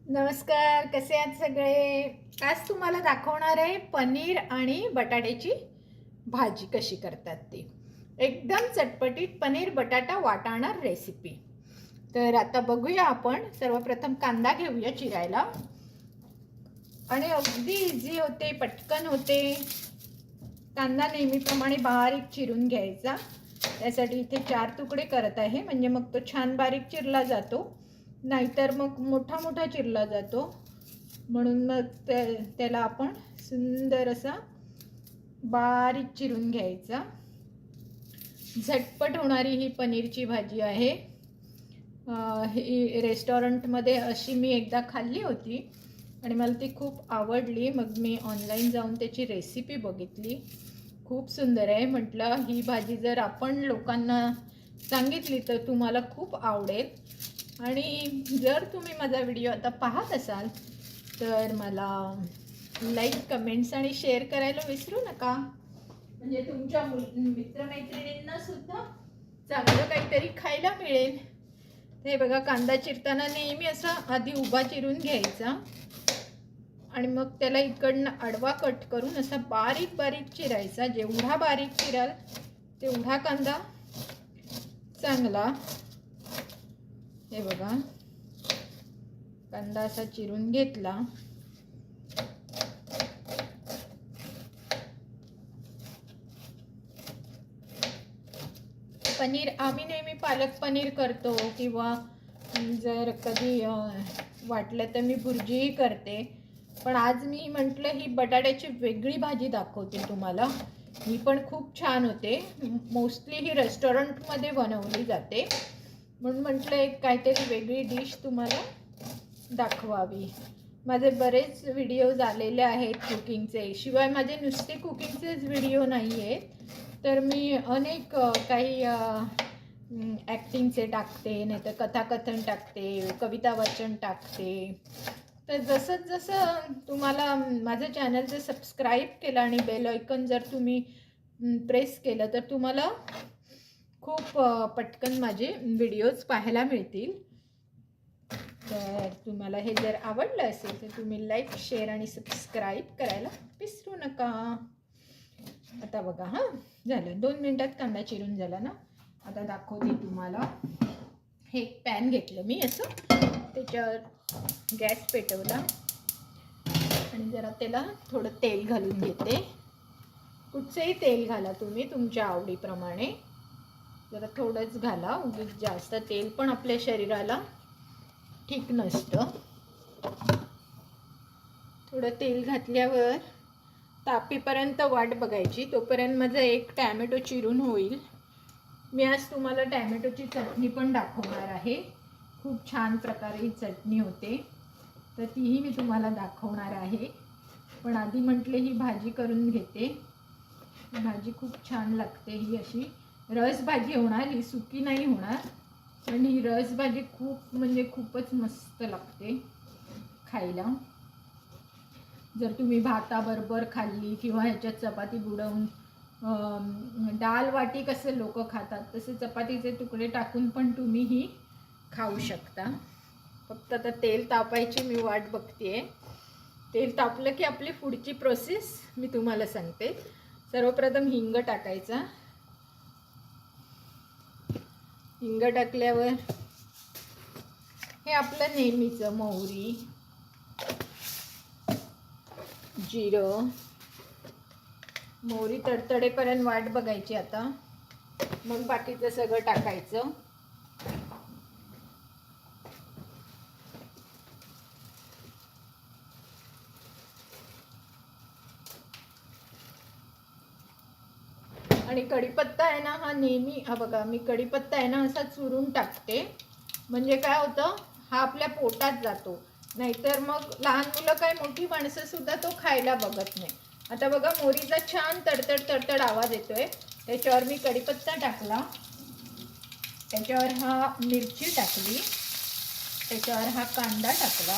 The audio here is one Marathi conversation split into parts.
नमस्कार, कसे आहात सगळे? आज तुम्हाला दाखवणार आहे पनीर आणि बटाट्याची भाजी कशी करतात ती. एकदम चटपटीत पनीर बटाटा वाटाणा रेसिपी. तर आता बघूया आपण. सर्वप्रथम कांदा घेऊया चिरायला आणि अगदी इझी होते, पटकन होते. कांदा नेहमीप्रमाणे बारीक चिरून घ्यायचा. त्यासाठी इथे 4 तुकडे करत आहे, म्हणजे मग तो छान बारीक चिरला जातो, नाहीतर मग मोठा मोठा चिरला जातो. म्हणून मग त्याला आपण सुंदर असा बारीक चिरून घ्यायचा. झटपट होणारी ही पनीरची भाजी आहे. ही रेस्टॉरंटमध्ये अशी मी एकदा खाल्ली होती आणि मला ती खूप आवडली. मग मी ऑनलाईन जाऊन त्याची रेसिपी बघितली. खूप सुंदर आहे. म्हटलं ही भाजी जर आपण लोकांना सांगितली तर तुम्हाला खूप आवडेल. आणि जर तुम्ही माझा व्हिडिओ आता पाहत असाल तर मला लाईक, कमेंट्स आणि शेअर करायला विसरू नका, म्हणजे तुमच्या मित्रमैत्रिणींना सुद्धा चांगलं काहीतरी खायला मिळेल. हे बघा, कांदा चिरताना नेहमी असा आधी उभा चिरून घ्यायचा आणि मग त्याला इकडनं आडवा कट करून असा बारीक बारीक चिरायचा. जेवढा बारीक चिराल तेवढा कांदा चांगला. हे बघा, कांदा असा चिरून घेतला. पनीर आम्ही नेहमी पालक पनीर करतो, किंवा जर कधी वाटलं तर मी भुर्जीही करते. पण आज मी म्हटलं ही बटाट्याची वेगळी भाजी दाखवते तुम्हाला. ही पण खूप छान होते. मोस्टली ही रेस्टॉरंटमध्ये बनवली जाते, म्हणून म्हटलं एक काहीतरी वेगळी डिश तुम्हाला दाखवावी. माझे बरेच व्हिडिओज आलेले आहेत कुकिंगचे. शिवाय माझे नुसते कुकिंगचेच व्हिडिओ नाही आहेत, तर मी अनेक काही ॲक्टिंगचे टाकते, नाही तर कथाकथन टाकते, कविता वाचन टाकते. तर जसं जसं तुम्हाला माझं चॅनल जर सबस्क्राईब केलं आणि बेल आयकॉन जर तुम्ही प्रेस केलं तर तुम्हाला खूप पटकन माझे व्हिडिओज पाहायला मिळतील. तर तुम्हाला हे जर आवडलं असेल तर तुम्ही लाईक, शेअर आणि सबस्क्राईब करायला विसरू नका. आता बघा, हां झालं, 2 मिनिटात कांदा चिरून झाला ना. आता दाखवते तुम्हाला. हे एक पॅन घेतलं मी असं, त्याच्यावर गॅस पेटवला आणि जरा त्याला थोडं तेल घालून घेते. कुठचंही तेल घाला तुम्ही तुमच्या आवडीप्रमाणे. जरा थोडंच घाला, उगीच जास्त तेल पण आपल्या शरीराला ठीक नसतं. थोडं तेल घातल्यावर तापीपर्यंत वाट बघायची. तोपर्यंत माझं एक टॅमॅटो चिरून होईल. मी आज तुम्हाला टॅमॅटोची चटणी पण दाखवणार आहे. खूप छान प्रकारे ही चटणी होते, तर तीही मी तुम्हाला दाखवणार आहे. पण आधी म्हटले ही भाजी करून घेते. भाजी खूप छान लागते. ही अशी रस भाजी होणार, ही सुकी नाही होणार. पण ही रस भाजी खूप म्हणजे खूपच मस्त लागते खायला. जर तुम्ही भाताबरोबर खाल्ली किंवा ह्याच्यात चपाती बुडवून, डाल वाटी कसं लोक खातात तसे चपातीचे तुकडे टाकून पण तुम्ही ही खाऊ शकता. फक्त आता तेल तापायची मी वाट बघते. तेल तापलं की आपली पुढची प्रोसेस मी तुम्हाला सांगते. सर्वप्रथम हिंग टाकायचा. हिंग टाकल्यावर हे आपलं नेहमीचं मोहरी, जिरं. मोहरी तडतडेपर्यंत वाट बघायची. आता मग बाकीचं सगळं टाकायचं. आणि कढीपत्ता आहे ना, हा नेहमी, हा बघा मी कढीपत्ता आहे ना असा चुरून टाकते. म्हणजे काय होतं, हा आपल्या पोटात जातो. नाहीतर मग लहान मुलं काय, मोठी माणसं सुद्धा तो खायला बघत नाही. आता बघा, मोहरीचा छान तडतड तडतड आवाज येतोय. त्याच्यावर मी कढीपत्ता टाकला, त्याच्यावर हा मिरची टाकली, त्याच्यावर हा कांदा टाकला.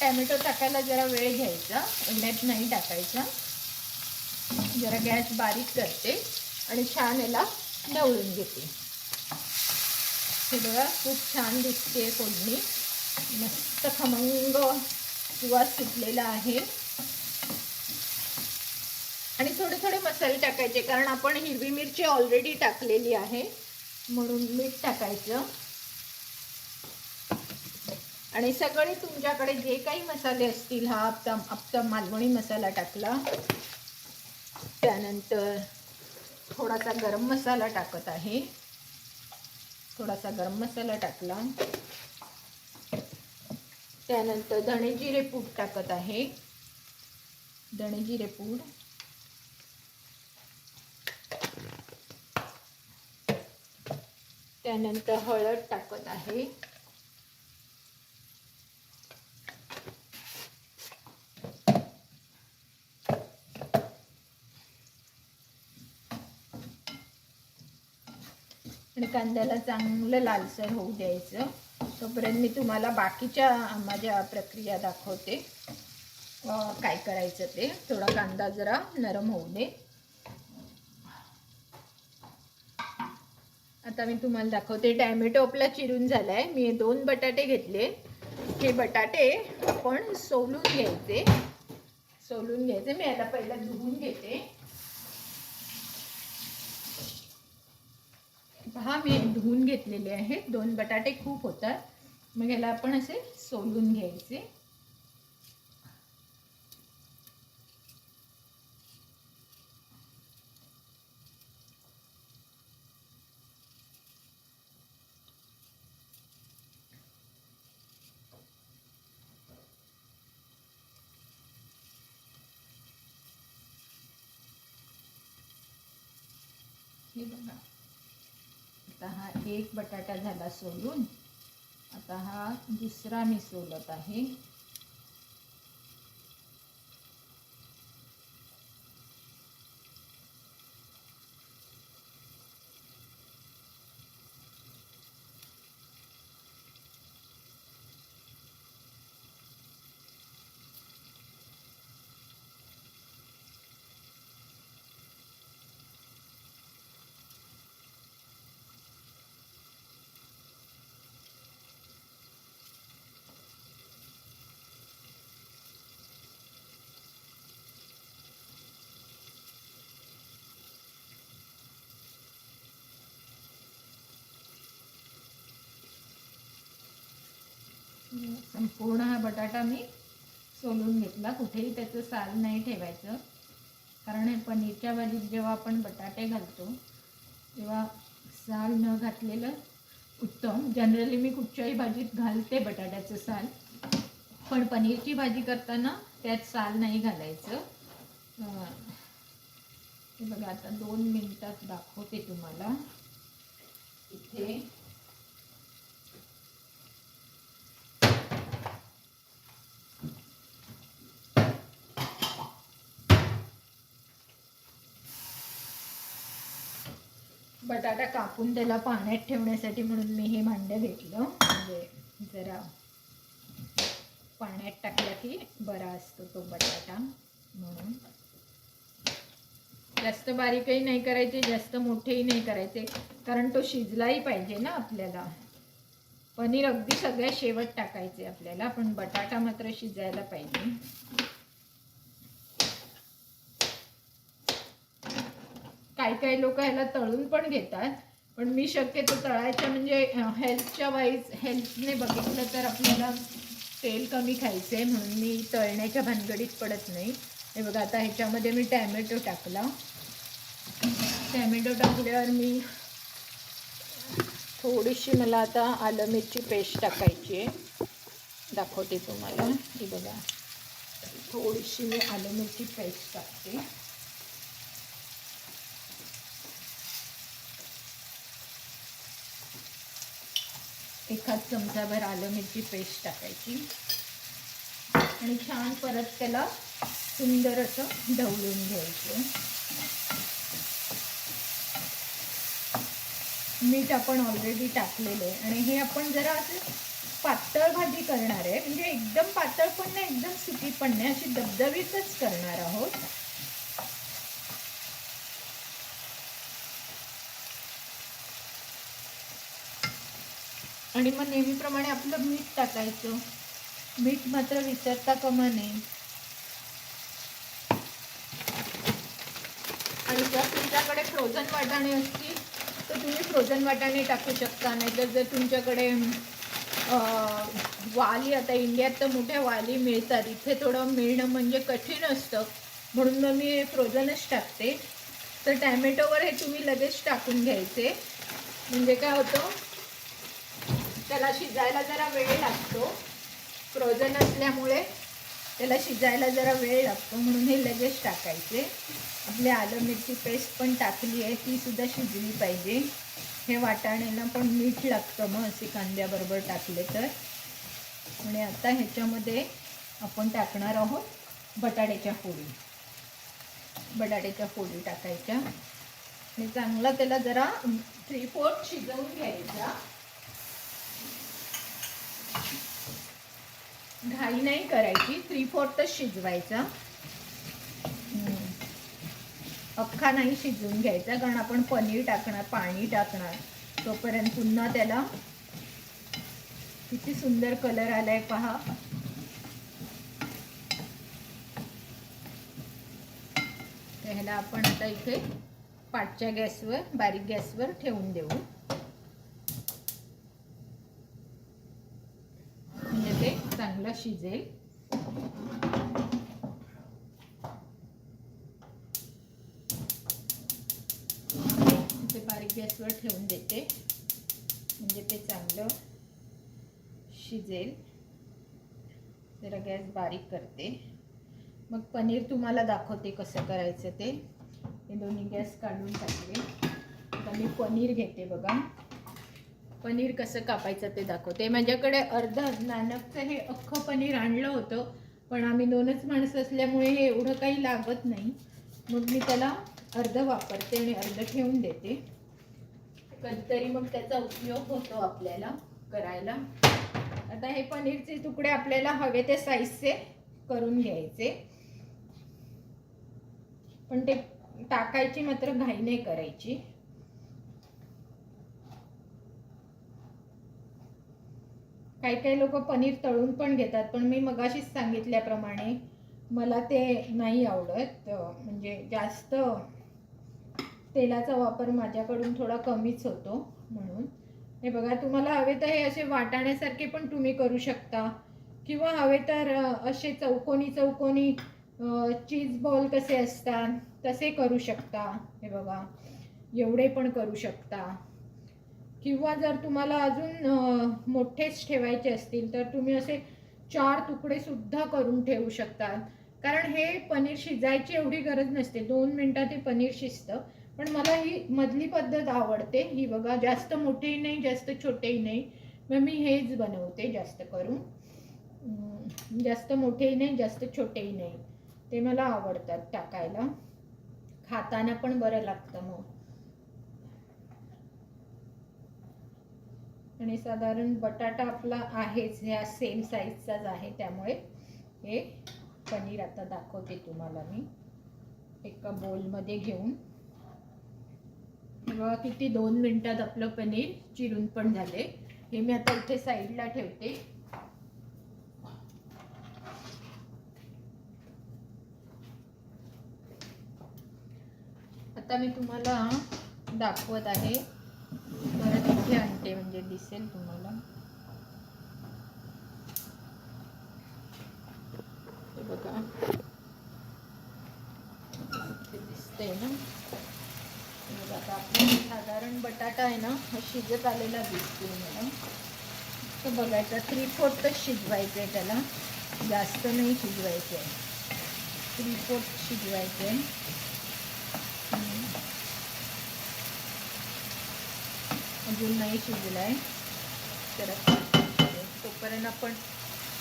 टॅमॅटो टाकायला जरा वेळ घ्यायचा, एवढ्यात नाही टाकायचा. जरा गॅस बारीक करते आणि छान याला ढवळून घेते. हे बघा, खूप छान दिसते फोडणी. मस्त खमंग सुवास सुटलेला आहे. आणि थोडे थोडे मसाले टाकायचे, कारण आपण हिरवी मिरची ऑलरेडी टाकलेली आहे, म्हणून मीठ टाकायचं. आणि सगळे तुमच्याकडे जे काही मसाले असतील, हा आपला मालवणी मसाला टाकला, त्यानंतर थोडासा गरम मसाला टाकत आहे, थोडासा गरम मसाला टाकला, त्यानंतर धणे जिरे पूड टाकत आहे, धणे जिरे पूड, त्यानंतर हळद टाकत आहे, आणि कांद्याला चांगलं लालसर होऊ द्यायचं. तोपर्यंत मी तुम्हाला बाकीच्या माझ्या प्रक्रिया दाखवते, काय करायचं ते. थोडा कांदा जरा नरम होऊ दे. आता मी तुम्हाला दाखवते. टॅमॅटो आपला चिरून झालाय. मी 2 बटाटे घेतले. हे बटाटे आपण सोलून घ्यायचे. मी याला पहिला धुवून घेते. पहा, मी धुवून घेतलेले आहेत. 2 बटाटे खूप होतात. मग याला आपण असे सोलून घ्यायचे. हे बघा, आता हा एक बटाटा झाला सोलून. आता हा दुसरा मी सोलत आहे. संपूर्ण हा बटाटा मी सोलून घेतला. कुठेही त्याचं साल नाही ठेवायचं, कारण हे पनीरच्या भाजीत जेव्हा आपण बटाटे घालतो तेव्हा साल न घातलेलं उत्तम. जनरली मी कुठच्याही भाजीत घालते बटाट्याचं साल, पण पनीरची भाजी करताना त्यात साल नाही घालायचं. हे बघा, आता 2 मिनिटात दाखवते तुम्हाला. इथे बटाटा कापून त्याला पाण्यात ठेवण्यासाठी म्हणून मी हे भांडं घेतलं. म्हणजे जरा पाण्यात टाकला की बरा असतो तो बटाटा, म्हणून. जास्त बारीकही नाही करायचे, जास्त मोठेही नाही करायचे, कारण तो शिजलाही पाहिजे ना आपल्याला. पनीर अगदी सगळ्यात शेवट टाकायचे आपल्याला, पण बटाटा मात्र शिजायला पाहिजे. काही लोक ह्याला तळून पण घेतात, पण मी शक्यतो तळायच्या, म्हणजे हेल्थने बघितलं तर आपल्याला तेल कमी खायचं आहे, म्हणून मी तळण्याच्या भानगडीत पडत नाही. हे बघा, आता ह्याच्यामध्ये मी टॅमॅटो टाकला. टॅमॅटो टाकल्यावर मी थोडीशी, मला आता आलं मिरची पेस्ट टाकायची आहे. दाखवते तुम्हाला. हे बघा, थोडीशी मी आलं मिरची पेस्ट टाकते. एखाद चमचाभर आलं मिरची पेस्ट टाकायची आणि छान परत त्याला सुंदर असं ढवळून घ्यायचं. मीठ आपण ऑलरेडी टाकलेलं आहे. आणि हे आपण जरा असं पातळ भाजी करणार आहे, म्हणजे एकदम पातळ पण नाही, एकदम सुकी पण नाही, अशी दबदबीतच करणार आहोत. आणि मग नेहमीप्रमाणे आपलं मीठ टाकायचं. मीठ मात्र विसरता कामा नये. आणि जर तुमच्याकडे फ्रोझन वाटाणे असतील तर तुम्ही फ्रोझन वाटाणे टाकू शकता. नाहीतर जर तुमच्याकडे वाली, आता इंडियात तर मोठ्या वाली मिळतात, इथे थोडं मिळणं म्हणजे कठीण असतं, म्हणून मग मी फ्रोझनच टाकते. तर टॅमॅटोवर हे तुम्ही लगेच टाकून घ्यायचे. म्हणजे काय होतं, त्याला शिजायला जरा वेळ लागतो. फ्रोझन असल्यामुळे त्याला शिजायला जरा वेळ लागतो, म्हणून हे लगेच टाकायचे. आपले आलं मिरची पेस्ट पण टाकली आहे, ती सुद्धा शिजली पाहिजे. हे वाटाण्याला पण मीठ लागतं मग असे कांद्याबरोबर टाकले तर. आणि आता ह्याच्यामध्ये आपण टाकणार आहोत बटाट्याच्या फोडी. बटाट्याच्या फोडी टाकायच्या आणि चांगला त्याला जरा 3/4 शिजवून घ्यायचा. घाई नाही करायची, 3/4च शिजवायचा. अख्खा नाही शिजवून घ्यायचा, कारण आपण पनीर टाकणार, पाणी टाकणार. तोपर्यंत पुन्हा त्याला किती सुंदर कलर आलाय पहा. ह्याला आपण आता इथे पाटच्या गॅसवर, बारीक गॅसवर ठेवून देऊ, म्हणजे ते चांगलं शिजेल. इथे बारीक गॅसवर ठेवून देते, म्हणजे ते चांगलं शिजेल. जरा गॅस बारीक करते. मग पनीर तुम्हाला दाखवते कसं करायचं ते. हे दोन्ही गॅस काढून टाकले. आता मी पनीर घेते बघा. पनीर कसं कापायचं ते दाखवते. माझ्याकडे अर्धा नानकचं हे अख्खं पनीर आणलं होतं, पण आम्ही 2च माणसं असल्यामुळे हे एवढं काही लागत नाही. मग मी त्याला अर्ध वापरते आणि अर्ध ठेवून देते. कधीतरी मग त्याचा उपयोग होतो आपल्याला करायला. आता हे पनीरचे तुकडे आपल्याला हवे ते साईजचे करून घ्यायचे, पण ते टाकायची मात्र घाई नाही करायची. काही काही लोक पनीर तळून पण घेतात, पण मी मगाशीच सांगितल्याप्रमाणे मला ते नाही आवडत. म्हणजे जास्त तेलाचा वापर माझ्याकडून थोडा कमीच होतो म्हणून. हे बघा, तुम्हाला हवे तर हे असे वाटाण्यासारखे पण तुम्ही करू शकता, किंवा हवे तर असे चौकोनी चौकोनी चीज बॉल कसे असतात तसे करू शकता. हे बघा, एवढे पण करू शकता. किंवा जर तुम्हाला अजून मोठेच ठेवायचे असतील तर तुम्ही असे 4 तुकडे सुद्धा करून ठेवू शकता. कारण हे पनीर शिजायची एवढी गरज नसते, 2 मिनिटात हे पनीर शिजतं. पण मला ही मधली पद्धत आवडते. ही बघा, जास्त मोठेही नाही जास्त छोटेही नाही, मग मी हेच बनवते जास्त करून. जास्त मोठेही नाही जास्त छोटेही नाही, ते मला आवडतात टाकायला. खाताना पण बरं लागतं मग. आणि साधारण बटाटा आपला आहेच, ह्या सेम साईजचाच आहे, त्यामुळे हे पनीर आता दाखवते तुम्हाला मी एका बोलमध्ये घेऊन. बघा किती 2 मिनिटात आपलं पनीर चिरून पण झाले. हे मी आता इथे साईडला ठेवते. आता मी तुम्हाला दाखवत आहे, परत इथे आणते म्हणजे दिसेल तुम्हाला. हे बघा, इथे दिसतंय ना. आता आपला साधारण बटाटा आहे ना, हा शिजत आलेला दिसतोय मला. तर बघायचा 3/4च शिजवायचं आहे त्याला, जास्त नाही शिजवायचं आहे, 3/4 शिजवायचं आहे. अजून नाही शिजलाय, तर तोपर्यंत आपण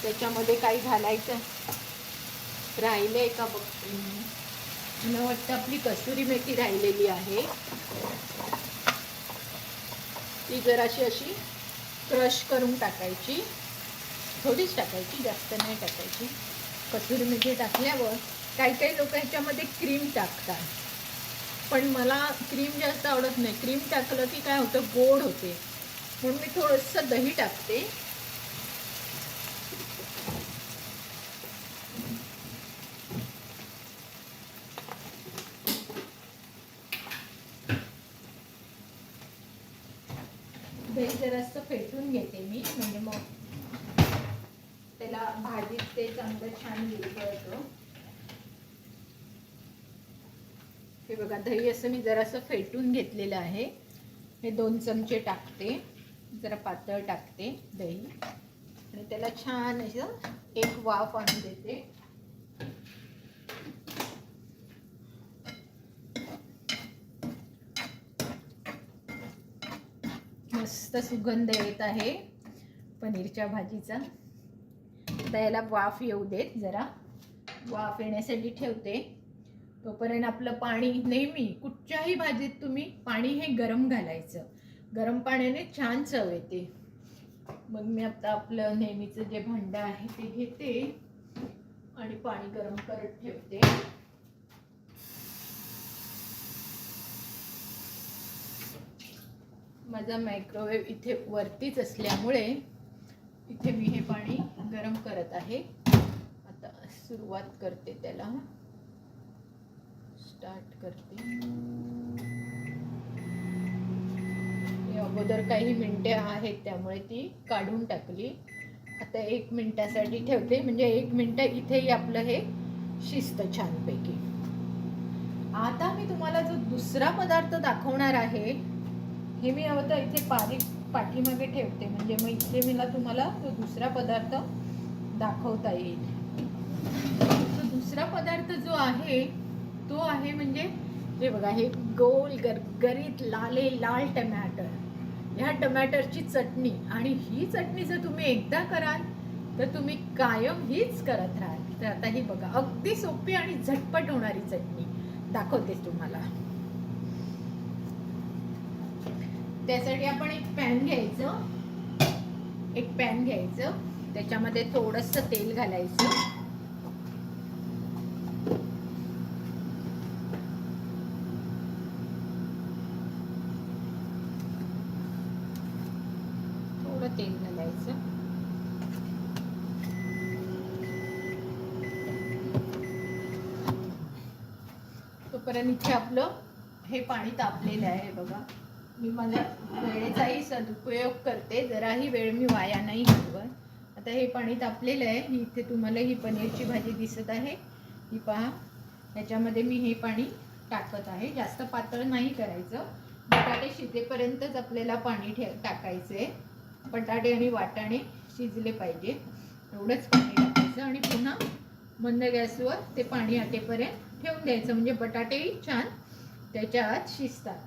त्याच्यामध्ये काही घालायचं राहिलंय का बघते. मला वाटतं आपली कसुरी मेथी राहिलेली आहे, ती जराशी अशी क्रश करून टाकायची, थोडीच टाकायची, जास्त नाही टाकायची. कसुरी मेथी टाकल्यावर काही काही लोक ह्याच्यामध्ये क्रीम टाकतात, पण मला क्रीम जास्त आवडत नाही. क्रीम टाकलं की काय होतं, गोड होते. म्हणून मी थोडंसं दही टाकते. दही जरासं फेटून घेते मी, म्हणजे मग त्याला भाजीत ते चांगलं छान विरघळतं. हे बघा, दही असं मी जरासं फेटून घेतलेलं आहे. हे 2 चमचे टाकते, जरा पातळ टाकते दही, आणि त्याला छान असं एक वाफ आणून देते. मस्त सुगंध येत आहे पनीरच्या भाजीचा. आता याला वाफ येऊ देत, जरा वाफ येण्यासाठी ठेवते. तोपर्यंत आपलं पाणी, नेहमी कुठच्याही भाजीत तुम्ही पाणी हे गरम घालायचं. गरम पाण्याने छान चव येते. मग मी आता आपलं नेहमीचं जे भांडं आहे ते घेते आणि पाणी गरम करत ठेवते. माझा मायक्रोवेव्ह इथे वरतीच असल्यामुळे इथे मी हे पाणी गरम करत आहे. आता सुरुवात करते, त्याला स्टार्ट करते. अगोदर काही मिनिटे आहेत त्यामुळे ती काढून टाकली. आता 1 मिनिटासाठी ठेवते, म्हणजे 1 मिनिट इथेही आपलं हे शिजतं छानपैकी. आता मी तुम्हाला जो दुसरा पदार्थ दाखवणार आहे, हे मी आता इथे पाठीमागे ठेवते, म्हणजे मग इथे मला तुम्हाला तो दुसरा पदार्थ दाखवता येईल. तो दुसरा पदार्थ जो आहे तो आहे, म्हणजे हे बघा, हे गोल गरगरीत लाल टमाटर. ह्या टमाटरची चटणी, आणि ही चटणी जर तुम्ही एकदा कराल तर तुम्ही कायम हीच करत राहाल. तर आता ही बघा, अगदी सोपी आणि झटपट होणारी चटणी दाखवते तुम्हाला. त्यासाठी आपण एक पॅन घ्यायचं, त्याच्यामध्ये थोडंसं तेल घालायचं. थोडं तेल घालायचं. तोपर्यंत इथे आपलं हे पाणी तापलेलं आहे बघा. मी माझ्या वेळेचाही सदुपयोग करते, जराही वेळ मी वाया नाही घालवत. आता हे पाणी तापलेलं आहे. इथे तुम्हाला ही पनीरची भाजी दिसत आहे, ही पहा. ह्याच्यामध्ये मी हे पाणी टाकत आहे. जास्त पातळ नाही करायचं, बटाटे शिजेपर्यंतच आपल्याला पाणी टाकायचे. बटाटे आणि वाटाणे शिजले पाहिजे, एवढंच पाणी टाकायचं. आणि पुन्हा मंद गॅसवर ते पाणी आटेपर्यंत ठेवून द्यायचं, म्हणजे बटाटेही छान त्याच्या आत शिजतात.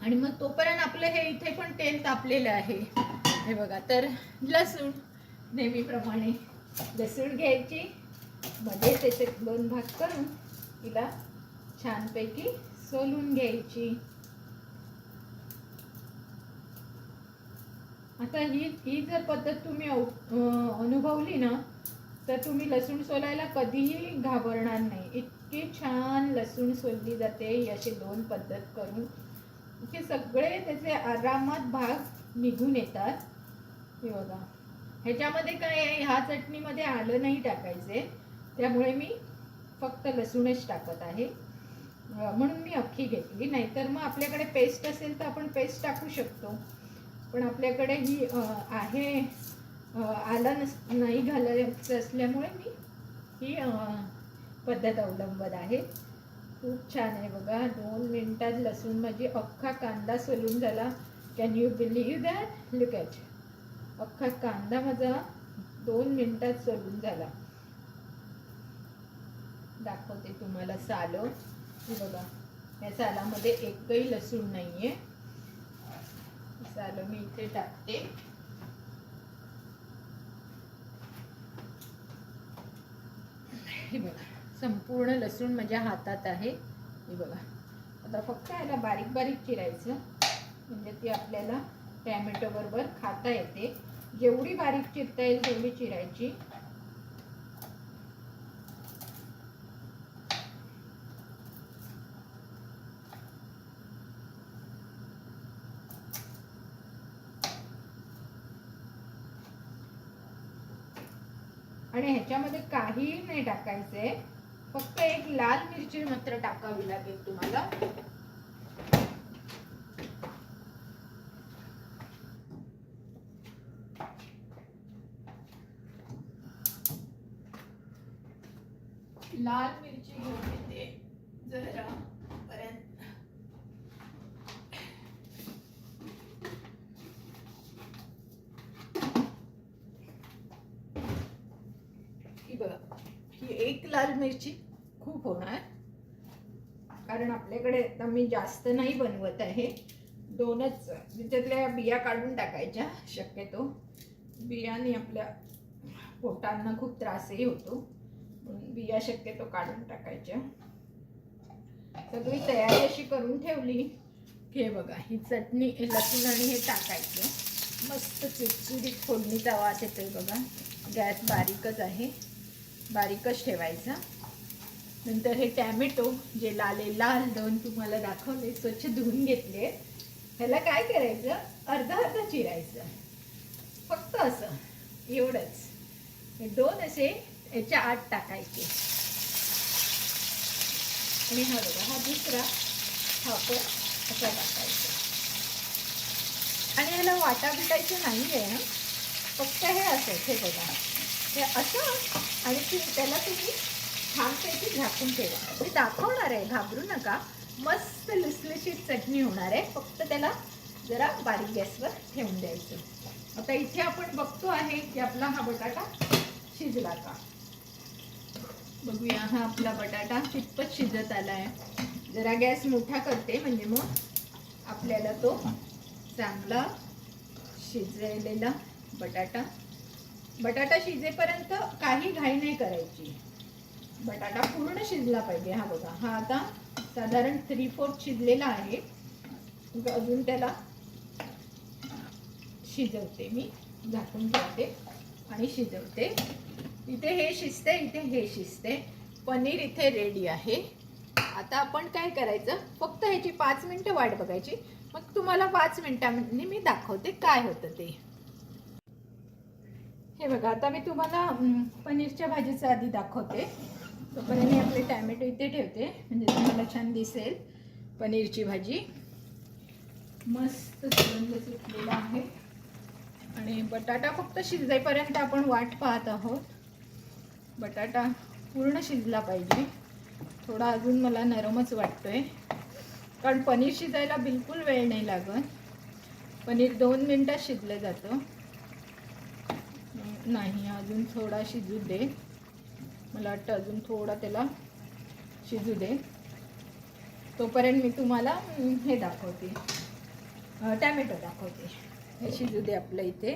आणि मग तोपर्यंत आपलं हे इथे पण तेल तापलेलं आहे. हे बघा, तर लसूण, नेहमीप्रमाणे लसूण घ्यायची, मध्ये त्याचे 2 भाग करून तिला छानपैकी सोलून घ्यायची. आता ही जर पद्धत तुम्ही अनुभवली ना, तर तुम्ही लसूण सोलायला कधीही घाबरणार नाही. इतकी छान लसूण सोलली जाते अशी 2 पद्धत करून. इथे सगळे त्याचे आरामात भाग निघून येतात. हे बघा, ह्याच्यामध्ये काय आहे, ह्या चटणीमध्ये आलं नाही टाकायचे, त्यामुळे मी फक्त लसूणच टाकत आहे. म्हणून मी अख्खी घेतली. नाहीतर मग आपल्याकडे पेस्ट असेल तर आपण पेस्ट टाकू शकतो, पण आपल्याकडे ही आहे आलं नाही घालायचं असल्यामुळे मी ही पद्धत अवलंबत आहे. खूप छान आहे बघा. 2 मिनिटात लसूण माझी अख्खा कांदा सोलून झाला. Can you believe that? Look at, अख्खा कांदा माझा 2 मिनिटात सोलून झाला. दाखवते तुम्हाला सालं. हे बघा, या सालामध्ये एकही लसूण नाहीये. सालं मी इथे टाकते. हे बघा, संपूर्ण लसूण माझ्या हातात आहे. हे बघा, आता फक्त याला बारीक बारीक चिरायचं, म्हणजे ती आपल्याला टॅमॅटो बरोबर खाता येते. जेवढी बारीक चिरता येईल तेवढी चिरायची. आणि ह्याच्यामध्ये काहीही नाही टाकायचंय, फक्त एक लाल मिरची मात्र टाकावी लागेल तुम्हाला. लाल मिरची घेऊन येते जरा पर्यंत. ही बघा, ही एक लाल मिरची खूप होणार, कारण आपल्याकडे आता मी जास्त नाही बनवत आहे. 2च, त्याच्यातल्या बिया काढून टाकायच्या शक्यतो. बियाने आपल्या पोटांना खूप त्रासही होतो, बिया शक्यतो काढून टाकायच्या. सगळी तयारी अशी करून ठेवली. हे बघा, ही चटणी, लसूण आणि हे टाकायचं. मस्त चिटचिटीत फोडणीचा वास येतोय बघा. गॅस बारीकच आहे, बारीकच ठेवायचा. नंतर हे टॅमॅटो जे लाल 2 तुम्हाला दाखवले, स्वच्छ धुवून घेतले. ह्याला काय करायचं, अर्धा चिरायचं, फक्त असं एवढंच. हे 2 असे याच्या आत टाकायचे. आणि हा बघा, हा दुसरा, हा पण असा टाकायचा. आणि ह्याला वाटा बिटायचं नाही आहे, फक्त हे असं, हे बघा, हे असं. आणि त्याला तुम्ही छानपैकी झाकून ठेवा. मी दाखवणार आहे, घाबरू नका. मस्त लुसलुशीत चटणी होणार आहे, फक्त त्याला जरा बारीक गॅसवर ठेवून द्यायचं. आता इथे आपण बघतो आहे की आपला हा बटाटा शिजला का. बघूया, हा आपला बटाटा कितपत शिजत आला आहे. जरा गॅस मोठा करते, म्हणजे मग आपल्याला तो चांगला शिजलेला बटाटा शिजेपर्यंत काही घाई नाही करायची. बटाटा पूर्ण शिजला पाहिजे. हा बघा, हा आता साधारण 3/4 शिजलेला आहे. अजून त्याला शिजवते, मी झाकून ठेवते आणि शिजवते. इथे हे शिजते, इथे हे शिजते. पनीर इथे रेडी आहे. आता आपण काय करायचं, फक्त ह्याची 5 मिनिटं वाट बघायची. मग तुम्हाला 5 मिनिटांनी मी दाखवते काय होतं ते. हे बघा, आता मी तुम्हाला पनीरच्या भाजीचं आधी दाखवते. तोपर्यंत मी आपले टॅमॅटो इथे ठेवते, म्हणजे तुम्हाला छान दिसेल. पनीरची भाजी मस्त सुगंध सुटलेला आहे. आणि बटाटा फक्त शिजेपर्यंत आपण वाट पाहत आहोत. बटाटा पूर्ण शिजला पाहिजे. थोडा अजून मला नरमच वाटतोय, कारण पनीर शिजायला बिलकुल वेळ नाही लागत. पनीर 2 मिनिटात शिजलं जातं. नाही, अजून थोडा शिजू दे. मला वाटतं अजून थोडा त्याला शिजू दे. तोपर्यंत मी तुम्हाला हे दाखवते, टॅमॅटो दाखवते. हे शिजू दे आपलं इथे.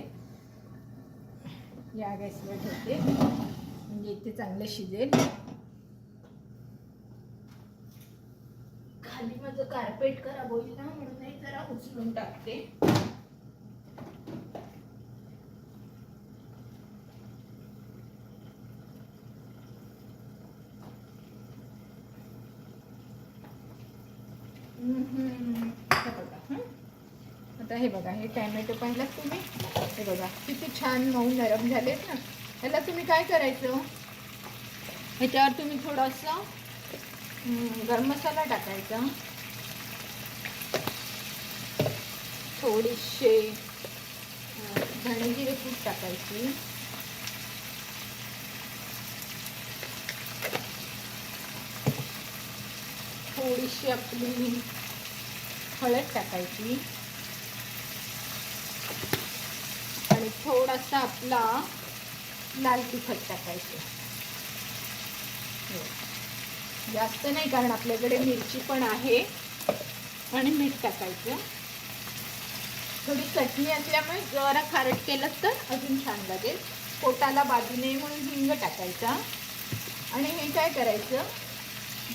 या गॅसवर ठेवते, म्हणजे इथे चांगलं शिजेल. खाली माझं कार्पेट खराब होईल ना, म्हणून जरा उचलून टाकते. आता हे बघा, हे टॅमॅटो पाहिलात तुम्ही, हे बघा किती छान मऊ नरम झालेत ना. ह्याला तुम्ही काय करायचं, ह्याच्यावर तुम्ही थोडासा गरम मसाला टाकायचा, थोडीशी धणे जिरे पूड टाकायची, थोडीशी आपली हळद टाकायची, आणि थोडासा आपला लाल तिखट टाकायचं. जास्त नाही, कारण आपल्याकडे मिरची पण आहे. आणि मीठ टाकायचं. थोडी चटणी असल्यामुळे जरा खारट केलं तर अजून छान लागेल. पोटाला बाजू नये म्हणून हिंग टाकायचा. आणि हे काय करायचं,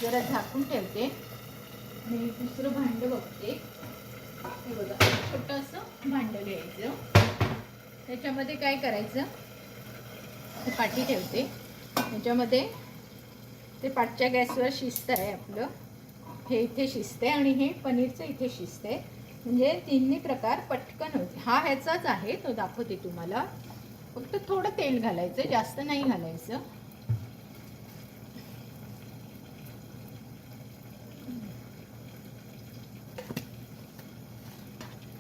जरा झाकून ठेवते. मी दुसरं भांडं बघते. हे बघा, छोटंसं भांडं घ्यायचं. त्याच्यामध्ये काय करायचं, ते पाठी ठेवते. त्याच्यामध्ये ते पाठच्या गॅसवर शिजत आहे आपलं. हे इथे शिजते आणि हे पनीरचं इथे शिजते. म्हणजे तिन्ही प्रकार पटकन होते. हा ह्याचाच आहे, तो दाखवते तुम्हाला. फक्त थोडं तेल घालायचं, जास्त नाही घालायचं.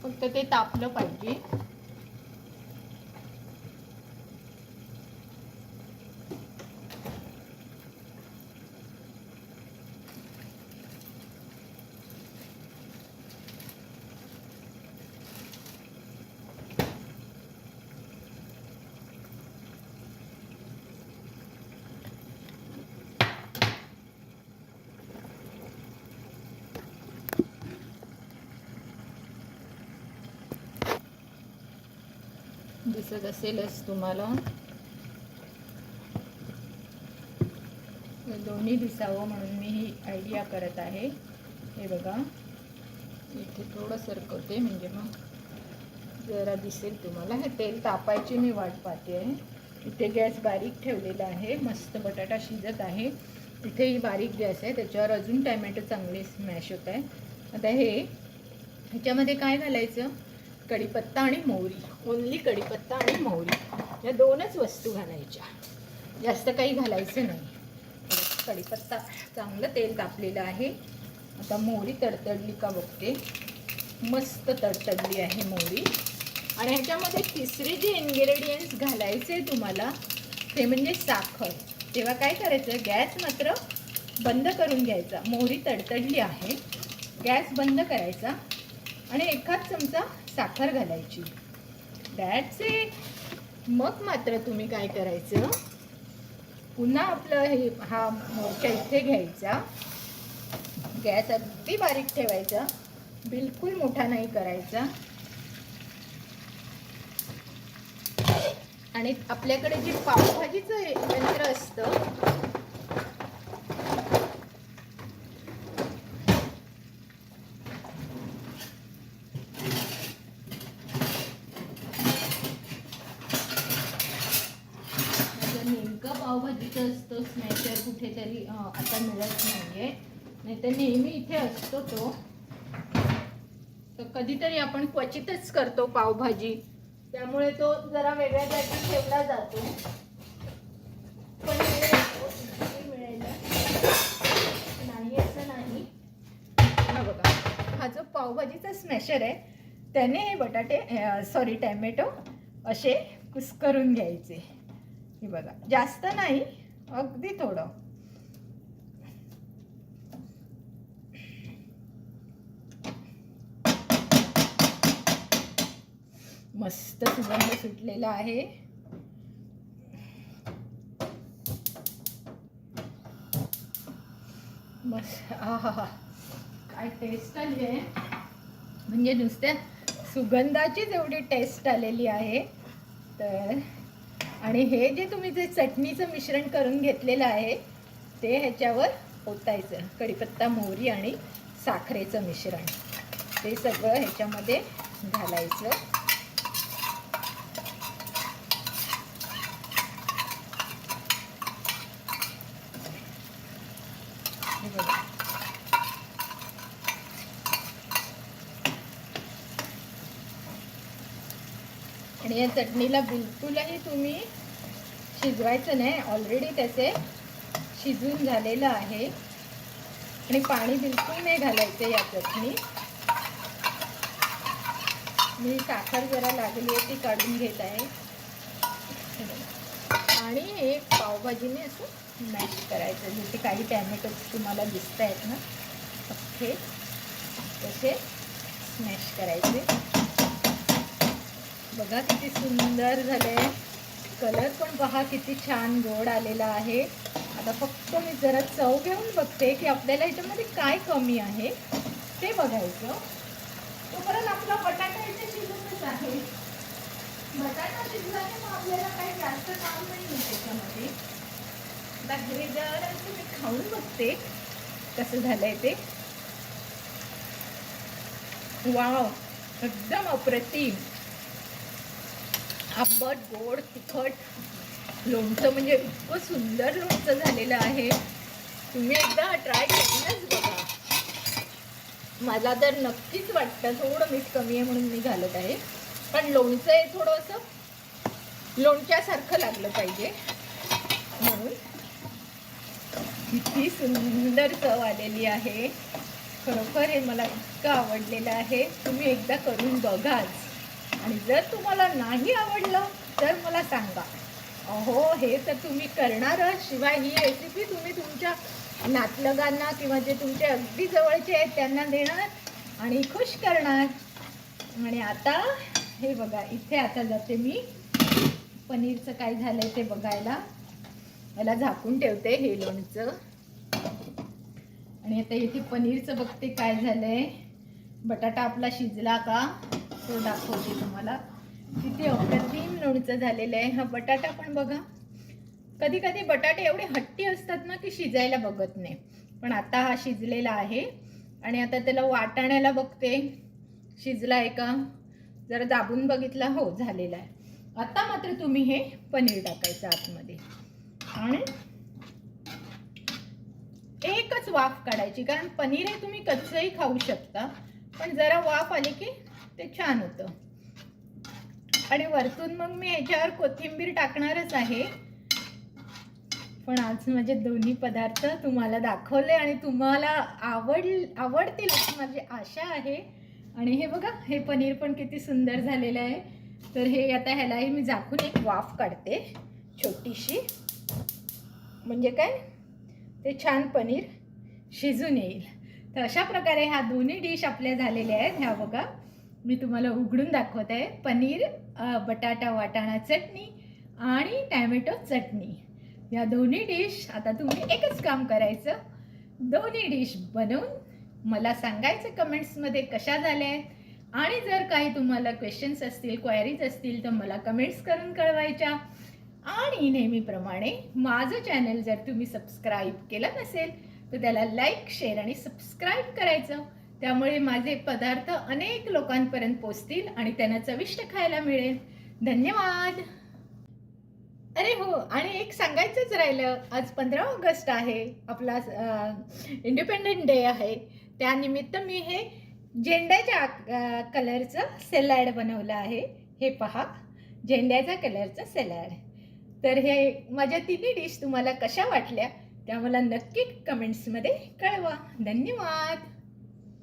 फक्त ते तापलं पाहिजे. दिसत असेलच तुम्हाला, दोन्ही दिसावं म्हणून मी ही आयडिया करत आहे. हे बघा, इथे थोडं सरकवते म्हणजे मग जरा दिसेल तुम्हाला. हे तेल तापायची मी वाट पाहते आहे. इथे गॅस बारीक ठेवलेला आहे, मस्त बटाटा शिजत आहे. इथे ही बारीक गॅस आहे, त्याच्यावर अजून टॅमॅटो चांगले स्मॅश होत आहे. आता ह्याच्यामध्ये काय घालायचं, कढीपत्ता आणि मोहरी, ओन्ली कढीपत्ता आणि मोहरी या दोनच वस्तू घालायच्या, जास्त काही घालायचं नाही. कढीपत्ता चांगलं तेल तापलेलं आहे. आता मोहरी तडतडली का बघते. मस्त तडतडली आहे मोहरी. आणि ह्याच्यामध्ये तिसरे जे इन्ग्रेडियंट्स घालायचे तुम्हाला ते म्हणजे साखर. तेव्हा काय करायचं, गॅस मात्र बंद करून घ्यायचा. मोहरी तडतडली आहे, गॅस बंद करायचा आणि एखाद चमचा साखर घालायची. That's it. मग मात्र तुम्ही काय करायचं, पुन्हा आपलं हा मोर्चा इथे घ्यायचा, गॅस अगदी बारीक ठेवायचा, बिलकुल मोठा नाही करायचा. आणि आपल्याकडे जे पावभाजीचं यंत्र असतं पावभाजीचं असतं स्मॅशर, कुठेतरी आता मिळत नाहीये, नाही तर नेहमी इथे असतो तो. तर कधीतरी आपण क्वचितच करतो पावभाजी, त्यामुळे तो जरा वेगळ्या जागी ठेवला जातो. पण मिळेल नाही असं नाही. हा बघा, हा जो पावभाजीचा स्मॅशर आहे त्याने हे बटाटे टॅमॅटो असे कुस्करून घ्यायचे. हे बघा, जास्त नाही, अगदी थोडं. मस्त सुगंध सुटलेला आहे. मस्त. आहा, काय टेस्ट आली आहे, म्हणजे नुसत्या सुगंधाचीच एवढी टेस्ट आलेली आहे. तर आणि हे जे तुम्ही जे चटणीचं मिश्रण करून घेतलेलं आहे ते ह्याच्यावर ओतायचं. कढीपत्ता, मोहरी आणि साखरेचं मिश्रण ते सगळं ह्याच्यामध्ये घालायचं. हे बघा, आणि या चटणीला बिलकुलही तुम्ही शिजवायचं नाही, ऑलरेडी त्याचे शिजून झालेलं आहे. आणि पाणी बिलकुल नाही घालायचं या चटणी. मी साखर जरा लागली आहे ती काढून घेत आहे. आणि हे पावभाजीने असं मॅश करायचं. जसे काही टॅमॅटो तुम्हाला दिसत आहेत ना, अख्खे तसे स्मॅश करायचे. बघा किती सुंदर झाले, कलर पण पहा किती छान गोड आलेला आहे. आता फक्त मी जरा चव घेऊन बघते की आपल्याला ह्याच्यामध्ये काय कमी आहे ते बघायचं. तोपर्यंत आपला बटाटा इथे शिजतच आहे. बटाटा शिजल्याने मग आपल्याला काही जास्त काम नाही आहे त्याच्यामध्ये. आता हे जरा मी खाऊन बघते कसं झालंय ते. वाव, एकदम अप्रतिम. आंबट, गोड, तिखट, लोणचं म्हणजे इतकं सुंदर लोणचं झालेलं आहे. तुम्ही एकदा ट्राय करूनच बघा. मला तर नक्कीच वाटतं थोडं मीठ कमी आहे म्हणून मी घालत आहे, पण लोणचं आहे थोडंसं लोणच्यासारखं लागलं पाहिजे म्हणून. किती सुंदर चव आलेली आहे. खरोखर हे मला इतकं आवडलेलं आहे. तुम्ही एकदा करून बघाच. आणि जर तुम्हाला नाही आवडलं तर मला सांगा. अहो, हे तर तुम्ही करणारच. शिवाय ही रेसिपी तुम्ही तुमच्या नातलगांना किंवा जे तुमचे अगदी जवळचे आहेत त्यांना देणार आणि खुश करणार. आणि आता हे बघा, इथे आता जाते मी पनीरचं काय झालंय ते बघायला. याला झाकून ठेवते हे लोणचं. आणि आता इथे पनीरचं बघते काय झालंय. बटाटा आपला शिजला का तो दाखवते तुम्हाला. किती अप्रतिम लोणचं झालेलं आहे. हा बटाटा पण बघा. कधी कधी बटाटे एवढे हट्टी असतात ना की शिजायला बघत नाही. पण आता हा शिजलेला आहे. आणि आता त्याला वाटाण्याला बघते शिजला आहे का. जरा दाबून बघितला, हो झालेला आहे. आता मात्र तुम्ही हे पनीर टाकायचं आतमध्ये आणि एकच वाफ काढायची. कारण पनीर हे तुम्ही कच्चंही खाऊ शकता, पण जरा वाफ आली की ते छान होतं. आणि वरतून मग मी ह्याच्यावर कोथिंबीर टाकणारच आहे. पण आज माझे दोन्ही पदार्थ तुम्हाला दाखवले आणि तुम्हाला आवडतील अशी माझी आशा आहे. आणि हे बघा, हे पनीर पण किती सुंदर झालेलं आहे. तर हे आता ह्यालाही मी झाकून एक वाफ काढते छोटीशी. म्हणजे काय, ते छान पनीर शिजून येईल. तर अशा प्रकारे ह्या दोन्ही डिश आपल्या झालेल्या आहेत. ह्या बघा, मी तुम्हाला उघडून दाखवत आहे. पनीर बटाटा वाटाणा चटणी आणि टॅमॅटो चटणी, या दोन्ही डिश. आता तुम्ही एकच काम करायचं, दोन्ही डिश बनवून मला सांगायचं कमेंट्समध्ये कशा झाल्या आहेत. आणि जर काही तुम्हाला क्वेश्चन्स असतील, क्वायरीज असतील तर मला कमेंट्स करून कळवायच्या. आणि नेहमीप्रमाणे माझं चॅनल जर तुम्ही सबस्क्राईब केलं नसेल तर त्याला लाईक, शेअर आणि सबस्क्राईब करायचं. त्यामुळे माझे पदार्थ अनेक लोकांपर्यंत पोचतील आणि त्यांना चविष्ट खायला मिळेल. धन्यवाद. अरे हो, आणि एक सांगायचंच राहिलं, आज 15 ऑगस्ट आहे, आपला इंडिपेंडन्स डे आहे. त्यानिमित्त मी हे झेंड्याच्या कलरचं सॅलड बनवलं आहे. हे पहा, झेंड्याच्या कलरचं सॅलड. तर हे माझ्या तिन्ही डिश तुम्हाला कशा वाटल्या त्या मला नक्की कमेंट्समध्ये कळवा. धन्यवाद.